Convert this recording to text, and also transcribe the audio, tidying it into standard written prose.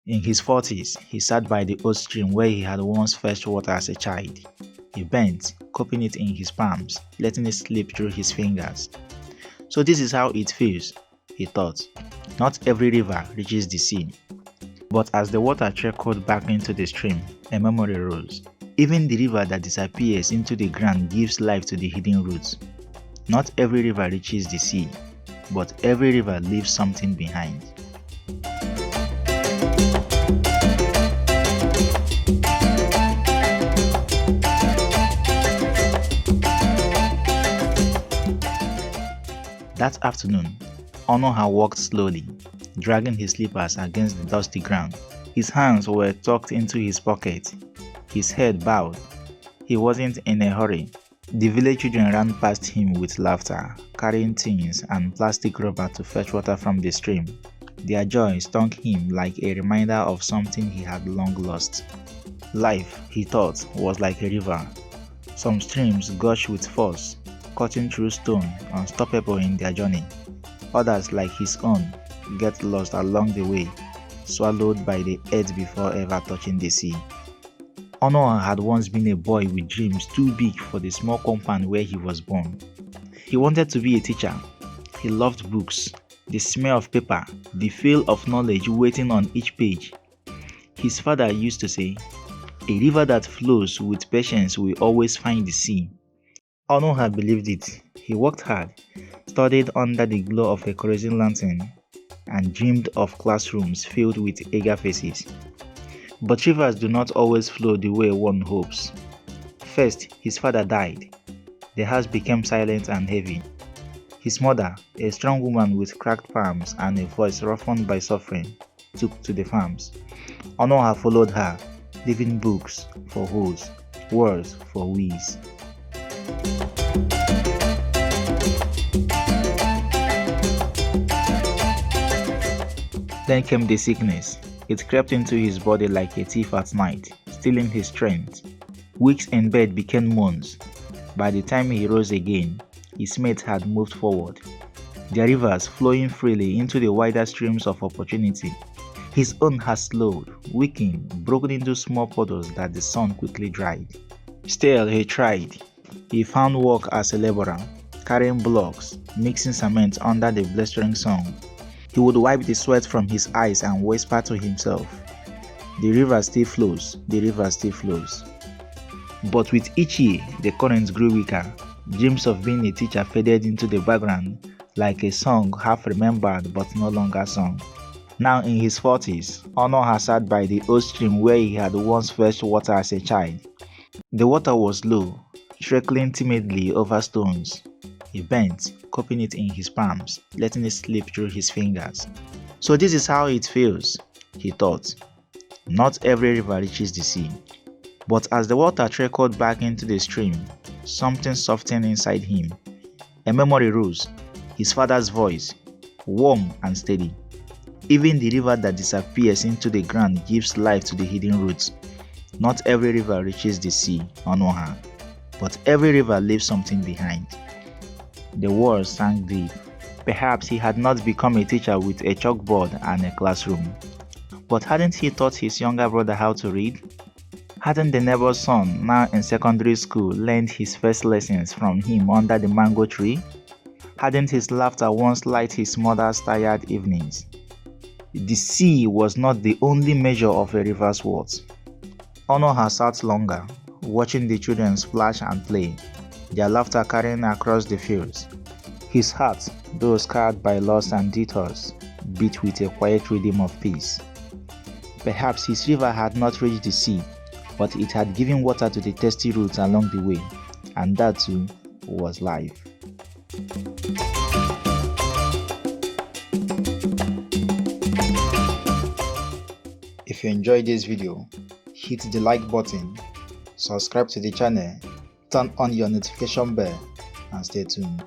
In his 40s, he sat by the old stream where he had once fetched water as a child. He bent, cupping it in his palms, letting it slip through his fingers. So this is how it feels, he thought. Not every river reaches the sea. But as the water trickled back into the stream, a memory rose. Even the river that disappears into the ground gives life to the hidden roots. Not every river reaches the sea, but every river leaves something behind. That afternoon, Onuoha walked slowly, dragging his slippers against the dusty ground. His hands were tucked into his pocket, his head bowed. He wasn't in a hurry. The village children ran past him with laughter, carrying tins and plastic rubber to fetch water from the stream. Their joy stung him like a reminder of something he had long lost. Life, he thought, was like a river. Some streams gush with force, cutting through stone, unstoppable in their journey. Others, like his own, get lost along the way, swallowed by the earth before ever touching the sea. Onuoha had once been a boy with dreams too big for the small compound where he was born. He wanted to be a teacher. He loved books, the smell of paper, the feel of knowledge waiting on each page. His father used to say, "A river that flows with patience will always find the sea." Onuoha believed it. He worked hard, studied under the glow of a kerosene lantern, and dreamed of classrooms filled with eager faces. But rivers do not always flow the way one hopes. First, his father died. The house became silent and heavy. His mother, a strong woman with cracked palms and a voice roughened by suffering, took to the farms. Onuoha followed her, leaving books for hoes, words for we's. Then came the sickness. It crept into his body like a thief at night, stealing his strength. Weeks in bed became months. By the time he rose again, his mate had moved forward, their rivers flowing freely into the wider streams of opportunity. His own had slowed, weakened, broken into small puddles that the sun quickly dried. Still, he tried. He found work as a laborer, carrying blocks, mixing cement under the blistering sun. He would wipe the sweat from his eyes and whisper to himself, "The river still flows, the river still flows." But with each year, the currents grew weaker. Dreams of being a teacher faded into the background, like a song half remembered but no longer sung. Now in his 40s, Onuoha sat by the old stream where he had once fetched water as a child. The water was low, trickling timidly over stones. He bent, cupping it in his palms, letting it slip through his fingers. So this is how it feels, he thought. Not every river reaches the sea. But as the water trickled back into the stream, something softened inside him. A memory rose, his father's voice, warm and steady. Even the river that disappears into the ground gives life to the hidden roots. Not every river reaches the sea, Onuoha, but every river leaves something behind. The words sank deep. Perhaps he had not become a teacher with a chalkboard and a classroom. But hadn't he taught his younger brother how to read? Hadn't the neighbor's son, now in secondary school, learned his first lessons from him under the mango tree? Hadn't his laughter once lighted his mother's tired evenings? The sea was not the only measure of a river's worth. Onuoha sat longer, watching the children splash and play, their laughter carrying across the fields. His heart, though scarred by loss and detours, beat with a quiet rhythm of peace. Perhaps his river had not reached the sea, but it had given water to the thirsty roots along the way, and that too was life. If you enjoyed this video, hit the like button, subscribe to the channel, turn on your notification bell, and stay tuned.